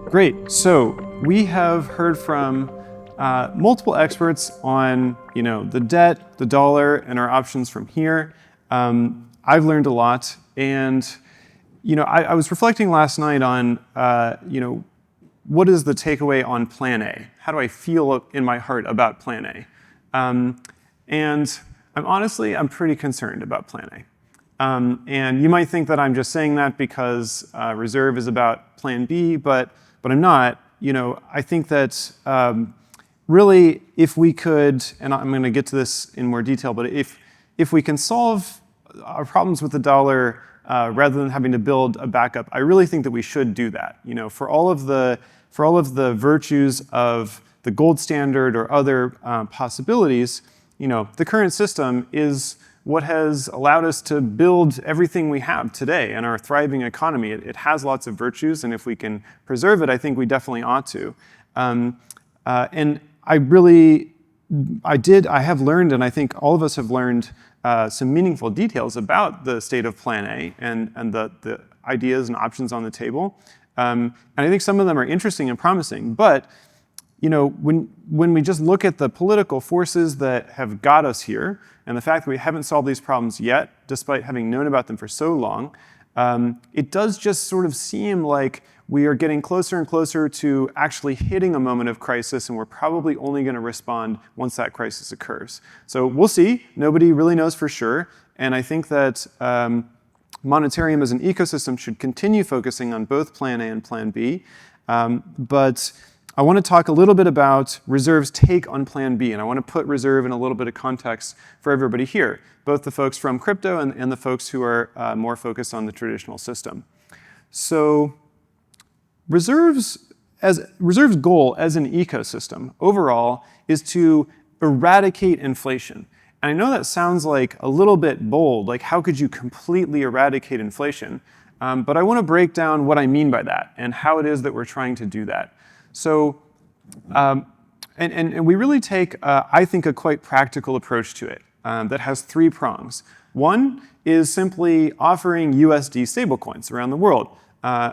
Great. So we have heard from multiple experts on, the debt, the dollar, and our options from here. I've learned a lot, and I was reflecting last night on, what is the takeaway on Plan A? How do I feel in my heart about Plan A? And I'm pretty concerned about Plan A. And you might think that I'm just saying that because reserve is about Plan B, but I'm not. I think that really, if we could, and I'm going to get to this in more detail, but if we can solve our problems with the dollar rather than having to build a backup, I really think that we should do that. For all of the virtues of the gold standard or other possibilities, the current system is what has allowed us to build everything we have today in our thriving economy. It has lots of virtues, and if we can preserve it, I think we definitely ought to. And I have learned, and I think all of us have learned some meaningful details about the state of Plan A and the ideas and options on the table. And I think some of them are interesting and promising, but when we just look at the political forces that have got us here, and the fact that we haven't solved these problems yet, despite having known about them for so long, it does just sort of seem like we are getting closer and closer to actually hitting a moment of crisis, and we're probably only going to respond once that crisis occurs. So we'll see. Nobody really knows for sure. And I think that Monetarium as an ecosystem should continue focusing on both Plan A and Plan B. But I want to talk a little bit about Reserve's take on Plan B, and I want to put Reserve in a little bit of context for everybody here, both the folks from crypto and the folks who are more focused on the traditional system. So Reserve's goal as an ecosystem overall is to eradicate inflation. And I know that sounds like a little bit bold, like how could you completely eradicate inflation? But I want to break down what I mean by that and how it is that we're trying to do that. So, and we really take, I think, a quite practical approach to it that has three prongs. One is simply offering USD stablecoins around the world.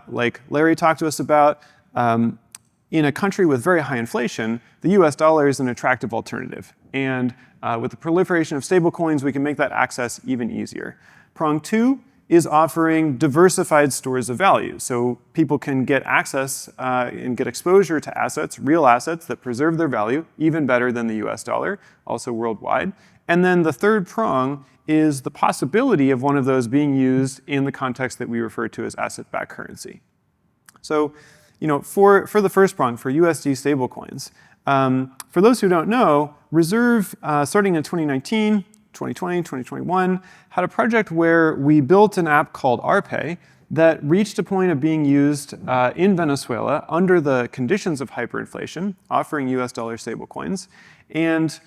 Like Larry talked to us about, in a country with very high inflation, the US dollar is an attractive alternative. And with the proliferation of stablecoins, we can make that access even easier. Prong two is offering diversified stores of value. So people can get access and get exposure to assets, real assets that preserve their value, even better than the US dollar, also worldwide. And then the third prong is the possibility of one of those being used in the context that we refer to as asset-backed currency. So, for the first prong, for USD stablecoins, for those who don't know, Reserve, starting in 2019, 2020, 2021, had a project where we built an app called RPay that reached a point of being used in Venezuela under the conditions of hyperinflation, offering US dollar stablecoins. And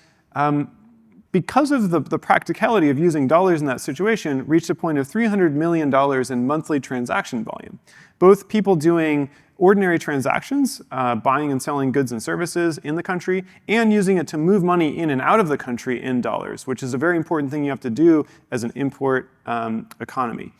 because of the practicality of using dollars in that situation, reached a point of $300 million in monthly transaction volume. Both people doing ordinary transactions, buying and selling goods and services in the country, and using it to move money in and out of the country in dollars, which is a very important thing you have to do as an import economy.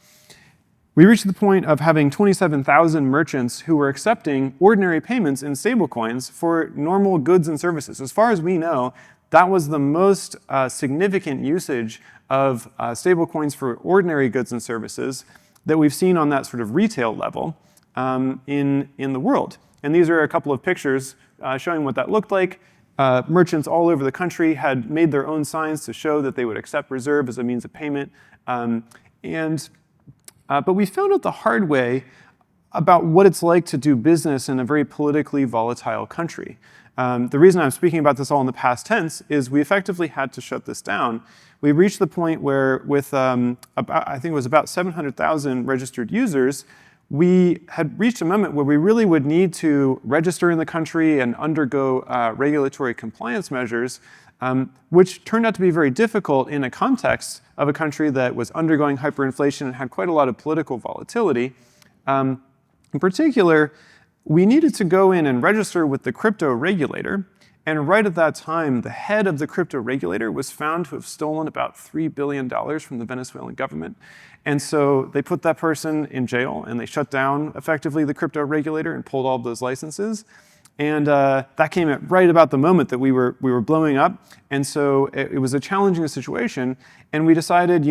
We reached the point of having 27,000 merchants who were accepting ordinary payments in stablecoins for normal goods and services. As far as we know, that was the most significant usage of stablecoins for ordinary goods and services that we've seen on that sort of retail level in the world. And these are a couple of pictures showing what that looked like. Merchants all over the country had made their own signs to show that they would accept Reserve as a means of payment. But we found out the hard way about what it's like to do business in a very politically volatile country. The reason I'm speaking about this all in the past tense is we effectively had to shut this down. We reached the point where with, I think it was about 700,000 registered users, we had reached a moment where we really would need to register in the country and undergo regulatory compliance measures, which turned out to be very difficult in a context of a country that was undergoing hyperinflation and had quite a lot of political volatility. In particular, we needed to go in and register with the crypto regulator. And right at that time, the head of the crypto regulator was found to have stolen about $3 billion from the Venezuelan government. And so they put that person in jail, and they shut down, effectively, the crypto regulator and pulled all of those licenses. And that came at right about the moment that we were blowing up. And so it was a challenging situation. And we decided,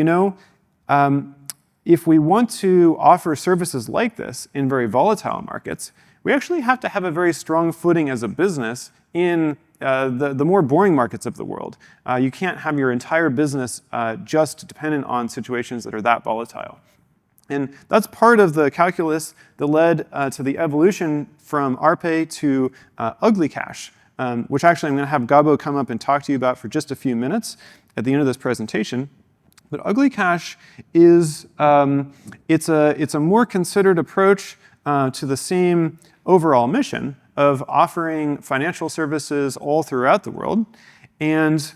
if we want to offer services like this in very volatile markets, we actually have to have a very strong footing as a business in the more boring markets of the world. You can't have your entire business just dependent on situations that are that volatile. And that's part of the calculus that led to the evolution from RPay to Ugly Cash, which actually I'm going to have Gabo come up and talk to you about for just a few minutes at the end of this presentation. But Ugly Cash is it's a more considered approach to the same overall mission of offering financial services all throughout the world. And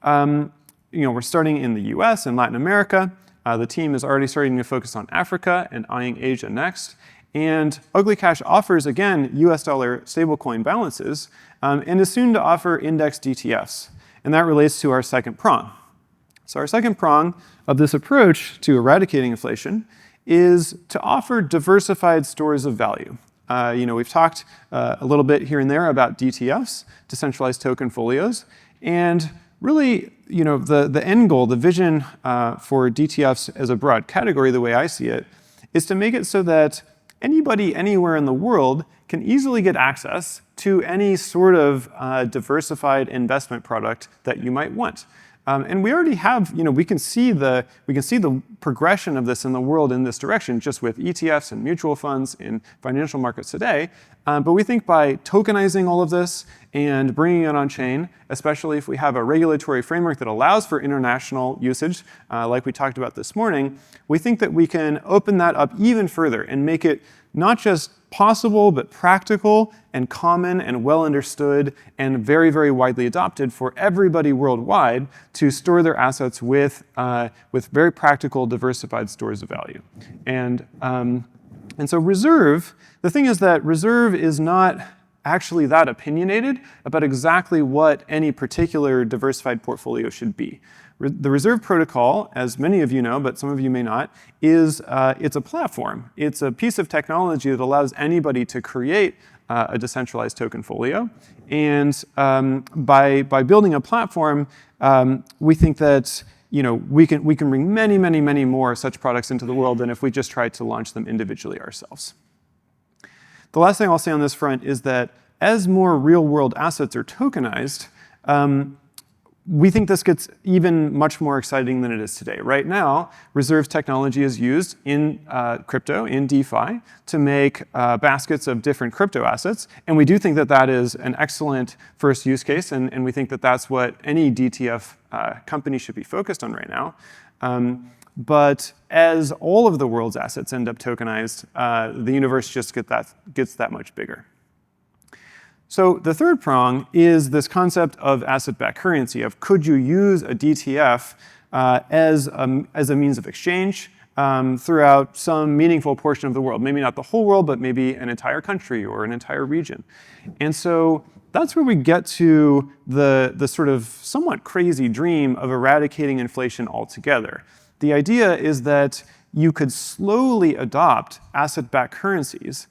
we're starting in the US and Latin America. The team is already starting to focus on Africa and eyeing Asia next. And Ugly Cash offers, again, US dollar stablecoin balances and is soon to offer indexed DTFs. And that relates to our second prong. So our second prong of this approach to eradicating inflation is to offer diversified stores of value. We've talked a little bit here and there about DTFs, Decentralized Token Folios, and really, the end goal, the vision for DTFs as a broad category, the way I see it, is to make it so that anybody anywhere in the world can easily get access to any sort of diversified investment product that you might want. And we already have, we can see the progression of this in the world in this direction just with ETFs and mutual funds in financial markets today. But we think by tokenizing all of this and bringing it on chain, especially if we have a regulatory framework that allows for international usage, like we talked about this morning, we think that we can open that up even further and make it not just possible, but practical and common and well understood and very, very widely adopted for everybody worldwide to store their assets with very practical, diversified stores of value. And so Reserve, the thing is that Reserve is not actually that opinionated about exactly what any particular diversified portfolio should be. The Reserve protocol, as many of you know, but some of you may not, is it's a platform. It's a piece of technology that allows anybody to create a decentralized token folio. And by building a platform, we think that we can bring many, many, many more such products into the world than if we just tried to launch them individually ourselves. The last thing I'll say on this front is that as more real-world assets are tokenized, we think this gets even much more exciting than it is today. Right now, Reserve's technology is used in crypto, in DeFi, to make baskets of different crypto assets. And we do think that that is an excellent first use case, and we think that that's what any DTF company should be focused on right now. But as all of the world's assets end up tokenized, the universe just gets that much bigger. So the third prong is this concept of asset-backed currency, of could you use a DTF as a means of exchange throughout some meaningful portion of the world. Maybe not the whole world, but maybe an entire country or an entire region. And so that's where we get to the sort of somewhat crazy dream of eradicating inflation altogether. The idea is that you could slowly adopt asset-backed currencies,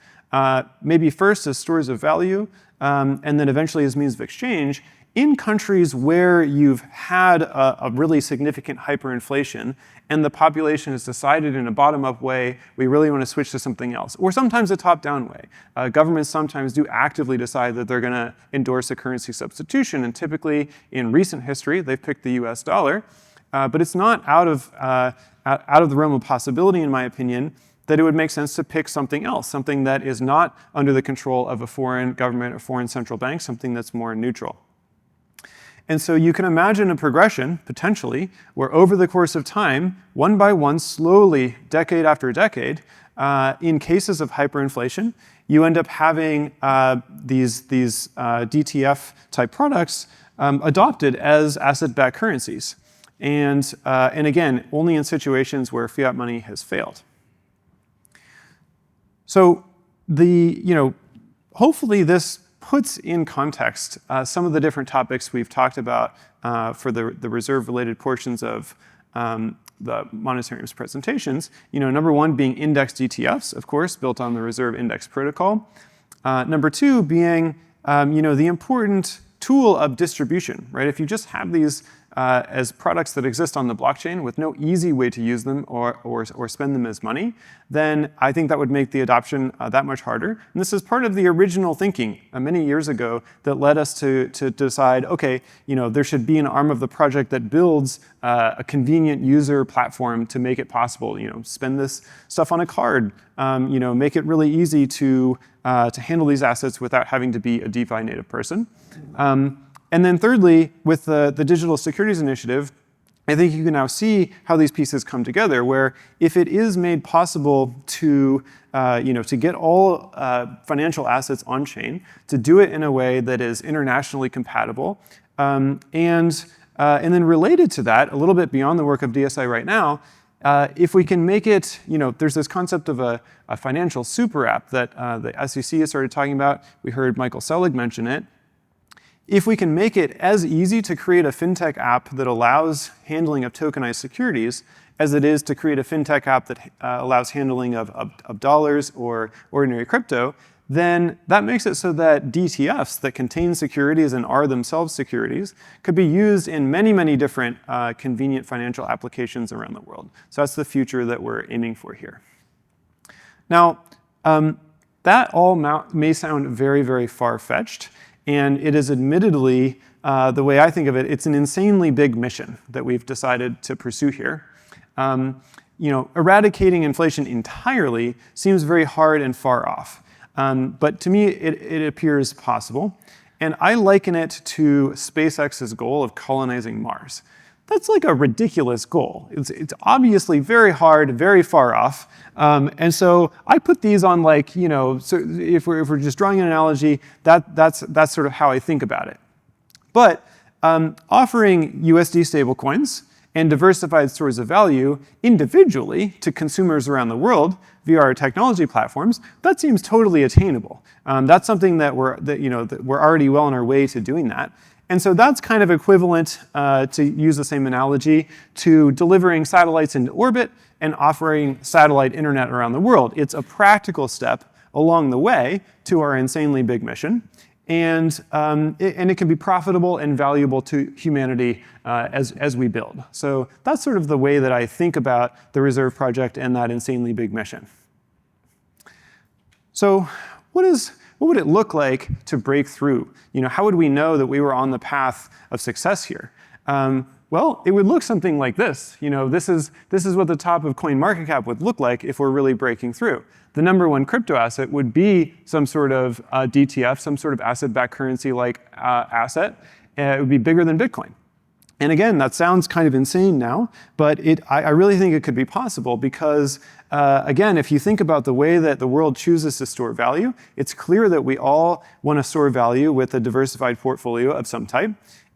maybe first as stores of value, and then eventually as means of exchange, in countries where you've had a really significant hyperinflation and the population has decided in a bottom-up way, we really want to switch to something else. Or sometimes a top-down way. Governments sometimes do actively decide that they're going to endorse a currency substitution, and typically in recent history, they've picked the US dollar. But it's not out of the realm of possibility, in my opinion, that it would make sense to pick something else, something that is not under the control of a foreign government or foreign central bank, something that's more neutral. And so you can imagine a progression, potentially, where over the course of time, one by one, slowly, decade after decade, in cases of hyperinflation, you end up having these DTF-type products adopted as asset-backed currencies. And again, only in situations where fiat money has failed. So hopefully this puts in context some of the different topics we've talked about for the reserve-related portions of the Monetarium's presentations. Number one being indexed ETFs, of course, built on the Reserve Index Protocol. Number two being the important tool of distribution, right? If you just have these as products that exist on the blockchain with no easy way to use them or spend them as money, then I think that would make the adoption that much harder. And this is part of the original thinking many years ago that led us to decide, okay, there should be an arm of the project that builds a convenient user platform to make it possible. Spend this stuff on a card. Make it really easy to handle these assets without having to be a DeFi native person. And then thirdly, with the Digital Securities Initiative, I think you can now see how these pieces come together, where if it is made possible to get all financial assets on-chain, to do it in a way that is internationally compatible, and then related to that, a little bit beyond the work of DSI right now, if we can make it, there's this concept of a financial super app that the SEC has started talking about. We heard Michael Selig mention it. If we can make it as easy to create a fintech app that allows handling of tokenized securities as it is to create a fintech app that allows handling of dollars or ordinary crypto, then that makes it so that DTFs that contain securities and are themselves securities could be used in many, many different convenient financial applications around the world. So that's the future that we're aiming for here. Now, that all may sound very, very far-fetched. And it is admittedly, the way I think of it, it's an insanely big mission that we've decided to pursue here. Eradicating inflation entirely seems very hard and far off. But to me, it appears possible. And I liken it to SpaceX's goal of colonizing Mars. That's like a ridiculous goal. It's obviously very hard, very far off. And so I put these on so if we're just drawing an analogy, that's sort of how I think about it. But offering USD stablecoins and diversified stores of value individually to consumers around the world via our technology platforms, that seems totally attainable. That's something that we're already well on our way to doing that. And so that's kind of equivalent, to use the same analogy, to delivering satellites into orbit and offering satellite internet around the world. It's a practical step along the way to our insanely big mission. And it can be profitable and valuable to humanity as we build. So that's sort of the way that I think about the Reserve Project and that insanely big mission. So what would it look like to break through? How would we know that we were on the path of success here? Well, it would look something like this. This is what the top of CoinMarketCap would look like if we're really breaking through. The number one crypto asset would be some sort of DTF, some sort of asset-backed currency-like asset. It would be bigger than Bitcoin. And again, that sounds kind of insane now, but I really think it could be possible because, again, if you think about the way that the world chooses to store value, it's clear that we all want to store value with a diversified portfolio of some type.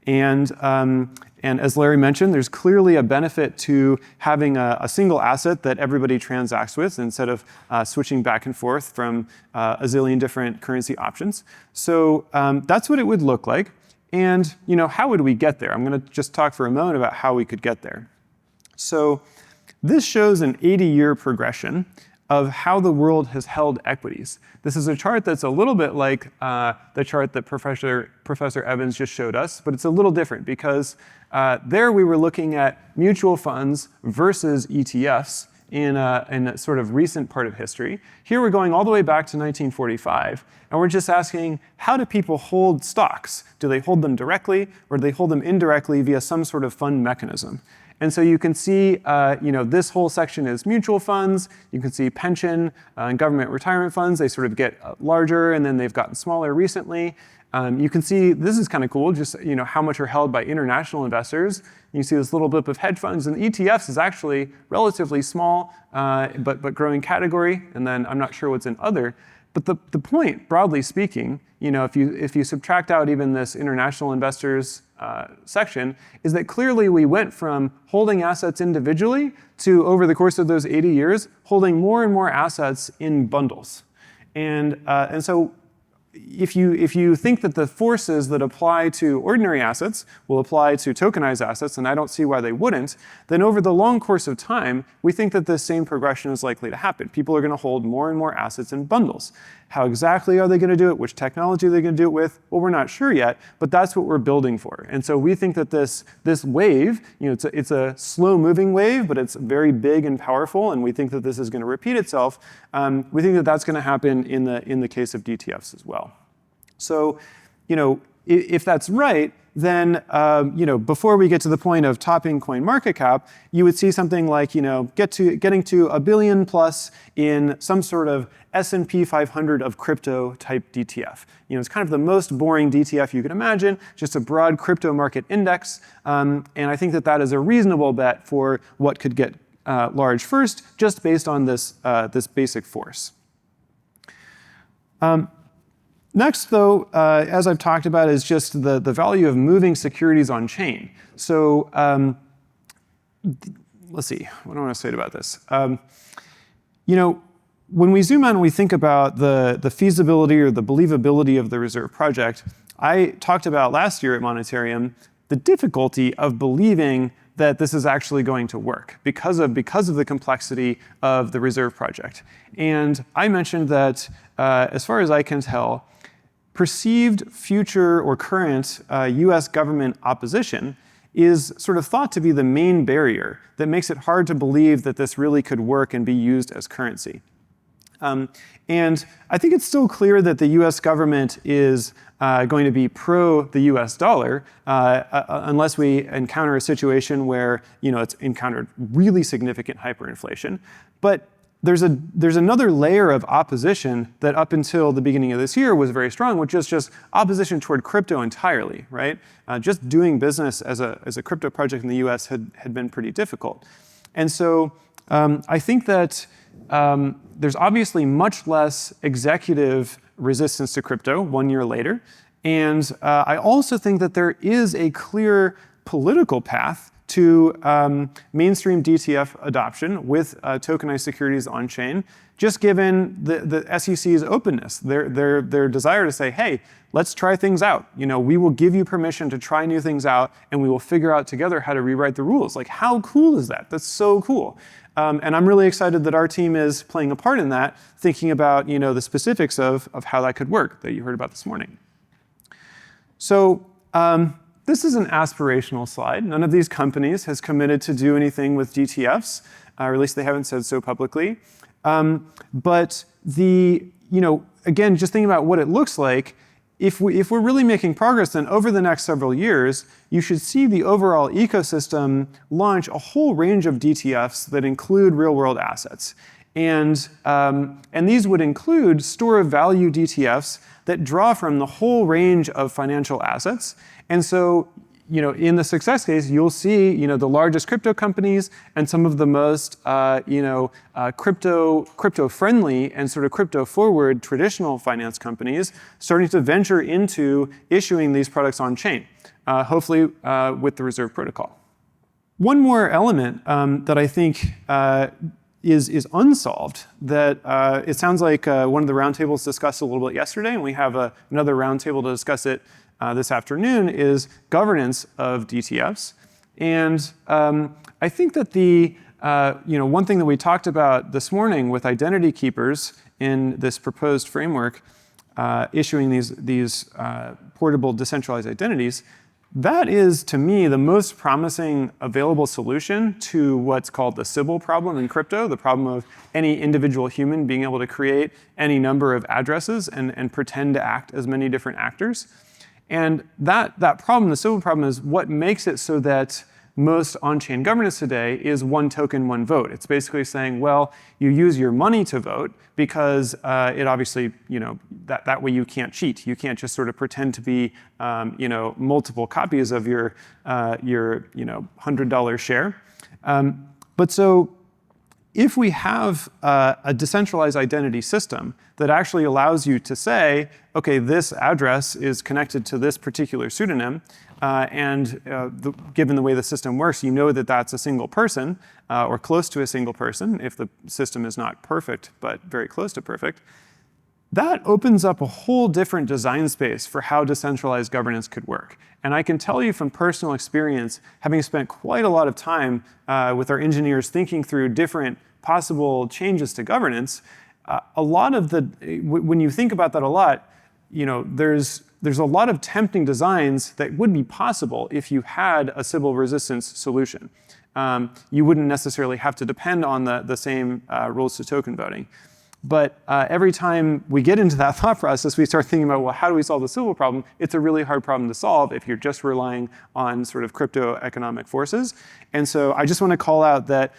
And as Larry mentioned, there's clearly a benefit to having a single asset that everybody transacts with instead of switching back and forth from a zillion different currency options. So that's what it would look like. And how would we get there? I'm going to just talk for a moment about how we could get there. So this shows an 80-year progression of how the world has held equities. This is a chart that's a little bit like the chart that Professor Evans just showed us, but it's a little different because there we were looking at mutual funds versus ETFs in a sort of recent part of history. Here we're going all the way back to 1945, and we're just asking, how do people hold stocks? Do they hold them directly, or do they hold them indirectly via some sort of fund mechanism? And so you can see, this whole section is mutual funds. You can see pension and government retirement funds. They sort of get larger, and then they've gotten smaller recently. You can see, this is kind of cool, just how much are held by international investors. You see this little blip of hedge funds, and ETFs is actually relatively small, but growing category. And then I'm not sure what's in other. But the point, broadly speaking, if you subtract out even this international investors section, is that clearly we went from holding assets individually to, over the course of those 80 years, holding more and more assets in bundles. And so if you think that the forces that apply to ordinary assets will apply to tokenized assets, and I don't see why they wouldn't, then over the long course of time, we think that this same progression is likely to happen. People are going to hold more and more assets in bundles. How exactly are they going to do it? Which technology are they going to do it with? Well, we're not sure yet, but that's what we're building for. And so we think that this wave, it's a slow-moving wave, but it's very big and powerful, and we think that this is going to repeat itself. We think that that's going to happen in the case of DTFs as well. So, if that's right, then before we get to the point of topping coin market cap, you would see something like getting to $1 billion plus in some sort of S&P 500 of crypto type DTF. It's kind of the most boring DTF you can imagine, just a broad crypto market index, and I think that that is a reasonable bet for what could get large first, just based on this basic force. Next, though, as I've talked about, is just the value of moving securities on chain. So let's see, what do I want to say about this? When we zoom out and we think about the feasibility or the believability of the reserve project, I talked about last year at Monetarium the difficulty of believing that this is actually going to work because of the complexity of the reserve project. And I mentioned that, as far as I can tell, perceived future or current US government opposition is sort of thought to be the main barrier that makes it hard to believe that this really could work and be used as currency. And I think it's still clear that the US government is going to be pro the US dollar unless we encounter a situation where it's encountered really significant hyperinflation. But there's another layer of opposition that up until the beginning of this year was very strong, which is just opposition toward crypto entirely, right? Just doing business as a crypto project in the US had been pretty difficult. And so I think that there's obviously much less executive resistance to crypto 1 year later. And I also think that there is a clear political path to mainstream DTF adoption with tokenized securities on-chain, just given the SEC's openness, their desire to say, hey, let's try things out. We will give you permission to try new things out, and we will figure out together how to rewrite the rules. Like, how cool is that? That's so cool. And I'm really excited that our team is playing a part in that, thinking about the specifics of how that could work that you heard about this morning. So this is an aspirational slide. None of these companies has committed to do anything with DTFs, or at least they haven't said so publicly. But again, just thinking about what it looks like, if we're really making progress, then over the next several years, you should see the overall ecosystem launch a whole range of DTFs that include real-world assets. And these would include store of value DTFs that draw from the whole range of financial assets. And so, in the success case, you'll see, the largest crypto companies and some of the most, crypto-friendly and sort of crypto-forward traditional finance companies starting to venture into issuing these products on chain, hopefully with the reserve protocol. One more element that I think is unsolved that it sounds like one of the roundtables discussed a little bit yesterday, and we have another roundtable to discuss it this afternoon, is governance of DTFs. And I think that one thing that we talked about this morning with identity keepers in this proposed framework, issuing these portable decentralized identities, that is, to me, the most promising available solution to what's called the Sybil problem in crypto, the problem of any individual human being able to create any number of addresses and pretend to act as many different actors. And that problem, the Sybil problem, is what makes it so that most on-chain governance today is one token, one vote. It's basically saying, well, you use your money to vote because it obviously, that way you can't cheat. You can't just sort of pretend to be, multiple copies of your $100 share. But so if we have a decentralized identity system that actually allows you to say, okay, this address is connected to this particular pseudonym, given the way the system works, you know that that's a single person or close to a single person if the system is not perfect, but very close to perfect, that opens up a whole different design space for how decentralized governance could work. And I can tell you from personal experience, having spent quite a lot of time with our engineers thinking through different possible changes to governance, a lot of when you think about that a lot, there's a lot of tempting designs that would be possible if you had a Sybil resistance solution. You wouldn't necessarily have to depend on the same rules to token voting. But every time we get into that thought process, we start thinking about, well, how do we solve the Sybil problem? It's a really hard problem to solve if you're just relying on sort of crypto economic forces. And so I just want to call out that,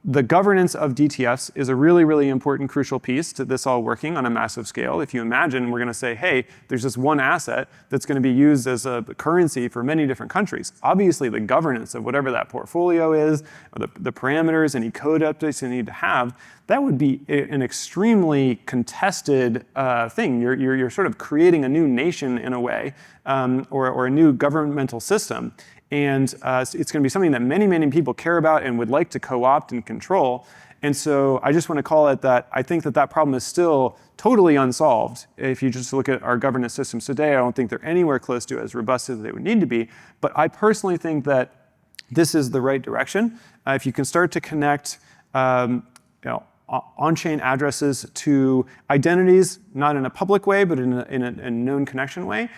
the governance of DTFs is a really, really important, crucial piece to this all working on a massive scale. If you imagine we're going to say, hey, there's this one asset that's going to be used as a currency for many different countries. Obviously, the governance of whatever that portfolio is, or the parameters, any code updates you need to have, that would be an extremely contested thing. You're sort of creating a new nation in a way, or a new governmental system. And it's going to be something that many, many people care about and would like to co-opt and control. And so I just want to call it that I think that problem is still totally unsolved. If you just look at our governance systems today, I don't think they're anywhere close to as robust as they would need to be. But I personally think that this is the right direction. If you can start to connect on-chain addresses to identities, not in a public way, but in a known connection way,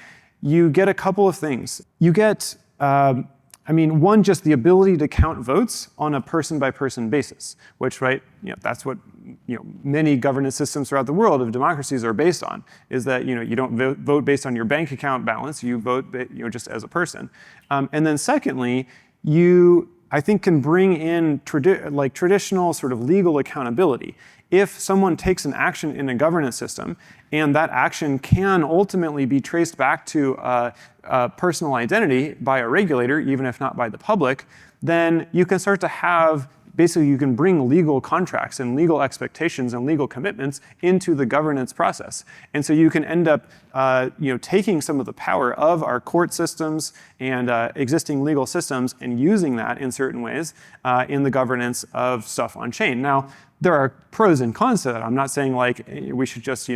you get a couple of things. You get one, just the ability to count votes on a person-by-person basis, which, that's what many governance systems throughout the world of democracies are based on. Is that you don't vote based on your bank account balance, you vote just as a person. And then secondly, I think can bring in traditional sort of legal accountability. If someone takes an action in a governance system and that action can ultimately be traced back to a personal identity by a regulator, even if not by the public, then you can start to have, basically you can bring legal contracts and legal expectations and legal commitments into the governance process. And so you can end up taking some of the power of our court systems and existing legal systems and using that in certain ways in the governance of stuff on chain. Now, there are pros and cons to that. I'm not saying we should just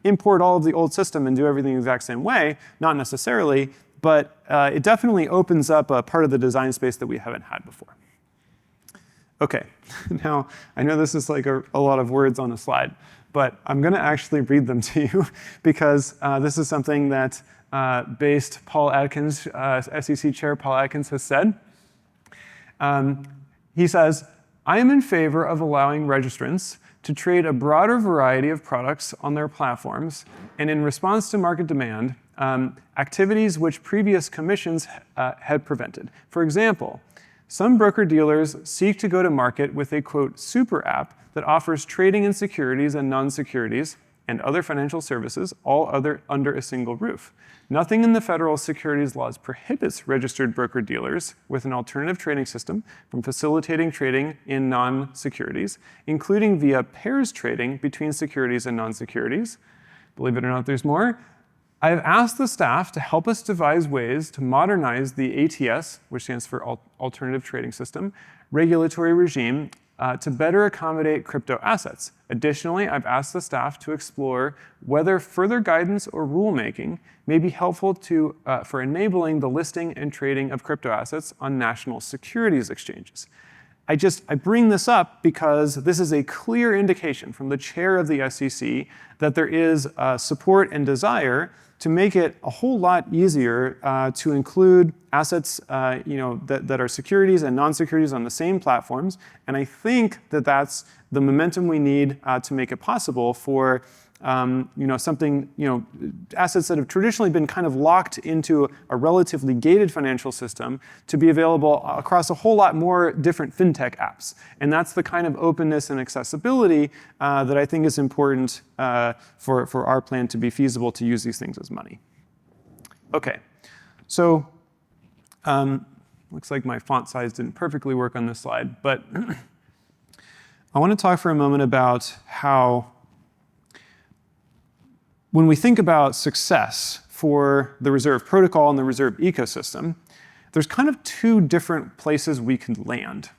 import all of the old system and do everything the exact same way. Not necessarily, but it definitely opens up a part of the design space that we haven't had before. Okay, now I know this is a lot of words on a slide, but I'm going to actually read them to you because this is something that based Paul Adkins, SEC Chair Paul Adkins has said. He says, I am in favor of allowing registrants to trade a broader variety of products on their platforms and in response to market demand, activities which previous commissions had prevented. For example, some broker-dealers seek to go to market with a, quote, super app that offers trading in securities and non-securities and other financial services, all under a single roof. Nothing in the federal securities laws prohibits registered broker-dealers with an alternative trading system from facilitating trading in non-securities, including via pairs trading between securities and non-securities. Believe it or not, there's more. I have asked the staff to help us devise ways to modernize the ATS, which stands for Alternative Trading System, regulatory regime to better accommodate crypto assets. Additionally, I've asked the staff to explore whether further guidance or rulemaking may be helpful for enabling the listing and trading of crypto assets on national securities exchanges. I bring this up because this is a clear indication from the chair of the SEC that there is support and desire to make it a whole lot easier to include assets that are securities and non-securities on the same platforms. And I think that that's the momentum we need to make it possible for assets that have traditionally been kind of locked into a relatively gated financial system to be available across a whole lot more different fintech apps. And that's the kind of openness and accessibility that I think is important for our plan to be feasible to use these things as money. Okay, so looks like my font size didn't perfectly work on this slide, but I want to talk for a moment about how when we think about success for the Reserve protocol and the Reserve ecosystem, there's kind of two different places we can land.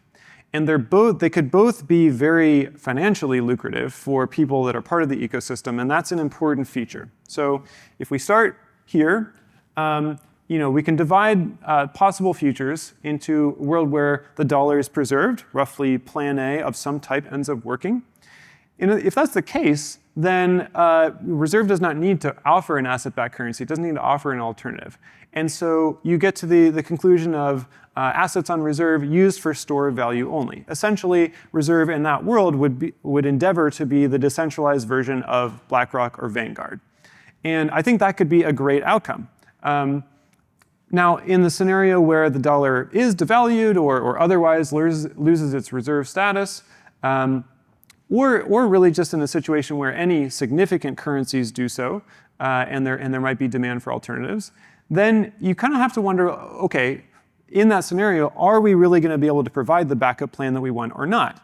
And they could both be very financially lucrative for people that are part of the ecosystem, and that's an important feature. So if we start here, we can divide possible futures into a world where the dollar is preserved, roughly plan A of some type ends up working. And if that's the case, then Reserve does not need to offer an asset-backed currency. It doesn't need to offer an alternative. And so you get to the conclusion of assets on Reserve used for store value only. Essentially, Reserve in that world would endeavor to be the decentralized version of BlackRock or Vanguard. And I think that could be a great outcome. Now, in the scenario where the dollar is devalued or otherwise loses its reserve status, or really just in a situation where any significant currencies do so, and there might be demand for alternatives, then you kind of have to wonder, okay, in that scenario, are we really going to be able to provide the backup plan that we want or not?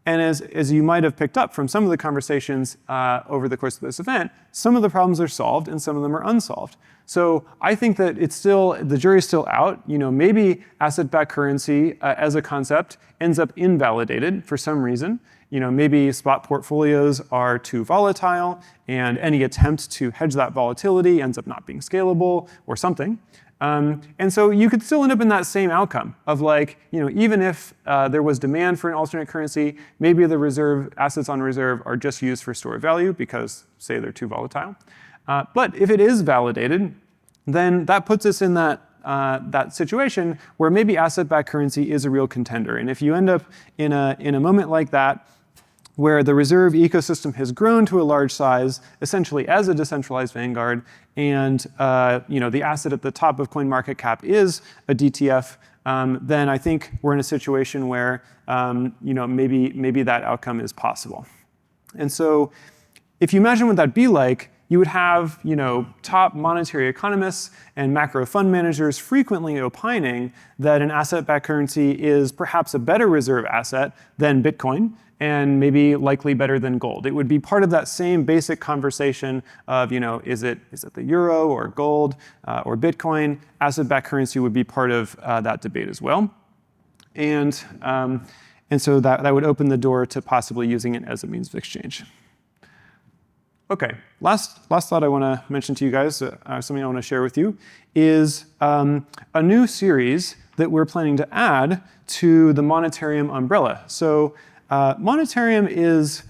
And as you might have picked up from some of the conversations over the course of this event, some of the problems are solved and some of them are unsolved. So I think that the jury's still out. Maybe asset-backed currency as a concept ends up invalidated for some reason. Maybe spot portfolios are too volatile and any attempt to hedge that volatility ends up not being scalable or something. And so you could still end up in that same outcome of even if there was demand for an alternate currency, maybe the assets on Reserve are just used for store value because, say, they're too volatile. But if it is validated, then that puts us in that situation where maybe asset-backed currency is a real contender. And if you end up in a moment like that, where the Reserve ecosystem has grown to a large size, essentially as a decentralized Vanguard, and the asset at the top of CoinMarketCap is a DTF, then I think we're in a situation where maybe that outcome is possible. And so if you imagine what that'd be like, you would have top monetary economists and macro fund managers frequently opining that an asset-backed currency is perhaps a better reserve asset than Bitcoin, and maybe likely better than gold. It would be part of that same basic conversation of, is it the euro or gold or Bitcoin? Asset-backed currency would be part of that debate as well. And so that would open the door to possibly using it as a means of exchange. OK, last thought I want to mention to you guys, something I want to share with you, is a new series that we're planning to add to the Monetarium umbrella. So Monetarium is,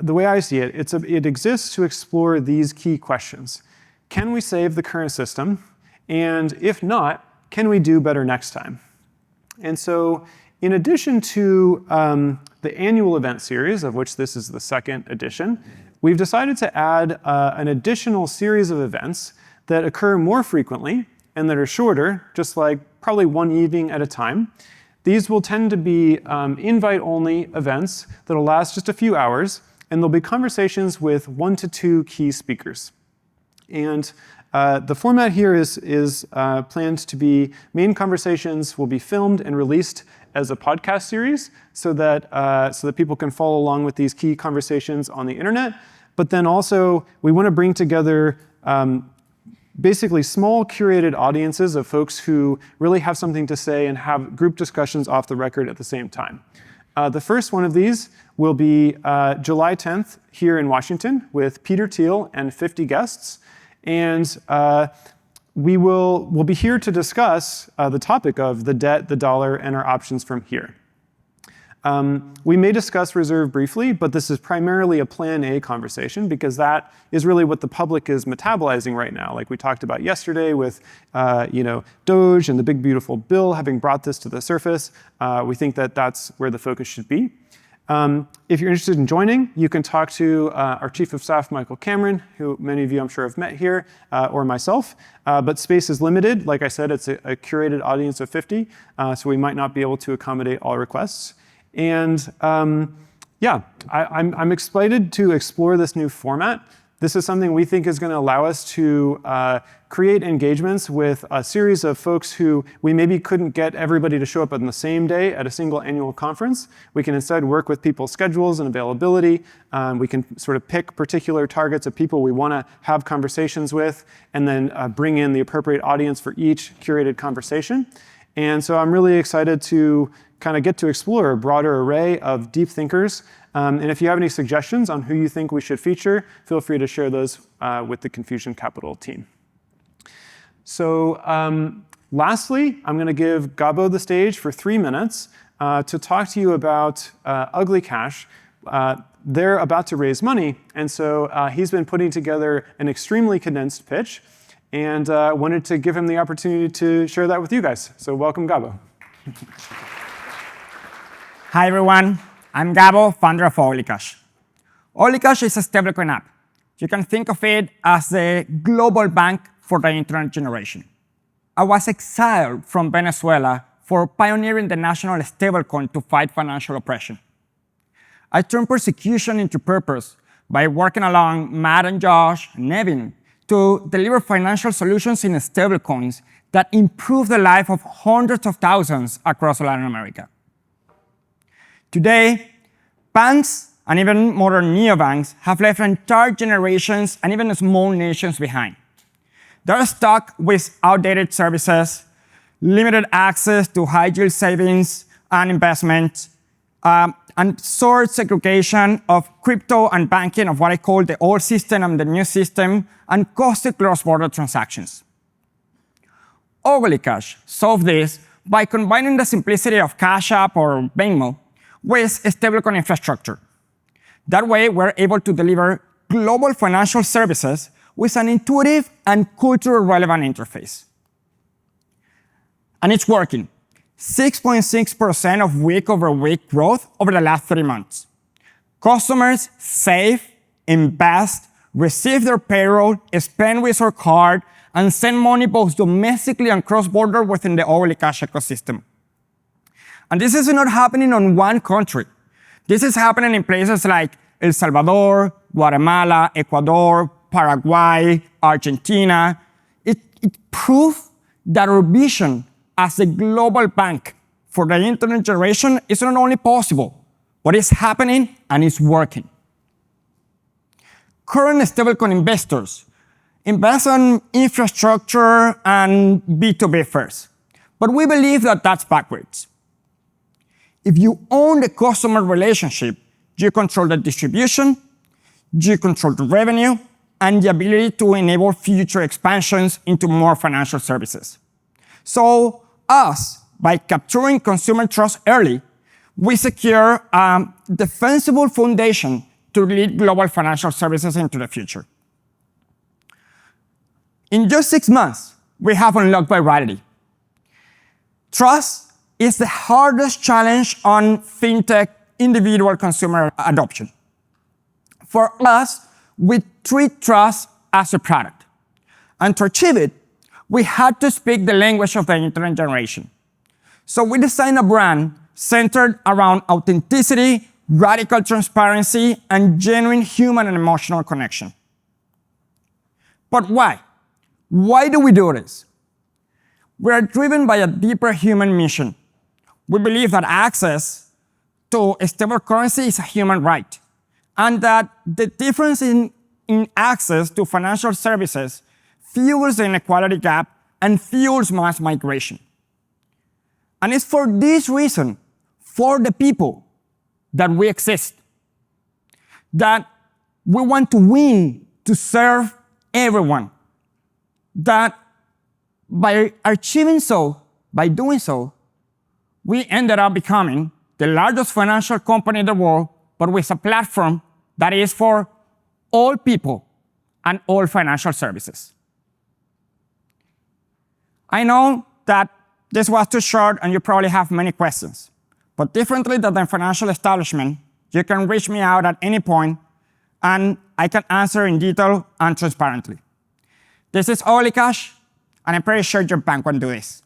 the way I see it, it exists to explore these key questions. Can we save the current system? And if not, can we do better next time? And so in addition to the annual event series, of which this is the second edition, we've decided to add an additional series of events that occur more frequently and that are shorter, just like probably one evening at a time. These will tend to be invite-only events that will last just a few hours, and there'll be conversations with 1 to 2 key speakers. And the format here is planned to be main conversations will be filmed and released as a podcast series so that people can follow along with these key conversations on the internet. But then also, we want to bring together basically small curated audiences of folks who really have something to say and have group discussions off the record at the same time. The first one of these will be July 10th here in Washington with Peter Thiel and 50 guests. And we'll be here to discuss the topic of the debt, the dollar, and our options from here. We may discuss Reserve briefly, but this is primarily a Plan A conversation because that is really what the public is metabolizing right now. Like we talked about yesterday with Doge and the big beautiful bill having brought this to the surface. We think that that's where the focus should be. If you're interested in joining, you can talk to our Chief of Staff, Michael Cameron, who many of you I'm sure have met here, or myself. But space is limited. Like I said, it's a curated audience of 50, so we might not be able to accommodate all requests. And yeah, I'm excited to explore this new format. This is something we think is going to allow us to create engagements with a series of folks who we maybe couldn't get everybody to show up on the same day at a single annual conference. We can instead work with people's schedules and availability. We can sort of pick particular targets of people we want to have conversations with, and then bring in the appropriate audience for each curated conversation. And so I'm really excited to kind of get to explore a broader array of deep thinkers. And if you have any suggestions on who you think we should feature, feel free to share those with the Confusion Capital team. So lastly, I'm going to give Gabo the stage for 3 minutes to talk to you about Ugly Cash. They're about to raise money, and so he's been putting together an extremely condensed pitch, and wanted to give him the opportunity to share that with you guys. So welcome, Gabo. Hi, everyone. I'm Gabo, founder of Ugly Cash. Ugly Cash is a stablecoin app. You can think of it as the global bank for the internet generation. I was exiled from Venezuela for pioneering the national stablecoin to fight financial oppression. I turned persecution into purpose by working along Matt and Josh and Nevin to deliver financial solutions in stablecoins that improve the life of hundreds of thousands across Latin America. Today, banks and even modern neobanks have left entire generations and even small nations behind. They're stuck with outdated services, limited access to high-yield savings and investments, and sort segregation of crypto and banking of what I call the old system and the new system, and costly cross-border transactions. Ugly Cash solved this by combining the simplicity of Cash App or Venmo with stablecoin infrastructure. That way, we're able to deliver global financial services with an intuitive and culturally relevant interface. And it's working. 6.6% of week-over-week growth over the last 3 months. Customers save, invest, receive their payroll, spend with our card, and send money both domestically and cross-border within the Ugly Cash ecosystem. And this is not happening on one country. This is happening in places like El Salvador, Guatemala, Ecuador, Paraguay, Argentina. It proves that our vision as a global bank for the internet generation is not only possible, but it's happening and it's working. Current stablecoin investors invest on infrastructure and B2B first. But we believe that that's backwards. If you own the customer relationship, you control the distribution, you control the revenue, and the ability to enable future expansions into more financial services. So us, by capturing consumer trust early, we secure a defensible foundation to lead global financial services into the future. In just 6 months, we have unlocked virality. Trust is the hardest challenge on fintech individual consumer adoption. For us, we treat trust as a product. And to achieve it, we had to speak the language of the internet generation. So we designed a brand centered around authenticity, radical transparency, and genuine human and emotional connection. But why? Why do we do this? We are driven by a deeper human mission. We believe that access to a stable currency is a human right, and that the difference in access to financial services fuels the inequality gap and fuels mass migration. And it's for this reason, for the people, that we exist. That we want to win to serve everyone. That by achieving so, by doing so, we ended up becoming the largest financial company in the world, but with a platform that is for all people and all financial services. I know that this was too short and you probably have many questions, but differently than the financial establishment, you can reach me out at any point and I can answer in detail and transparently. This is Ugly Cash, and I'm pretty sure your bank won't do this.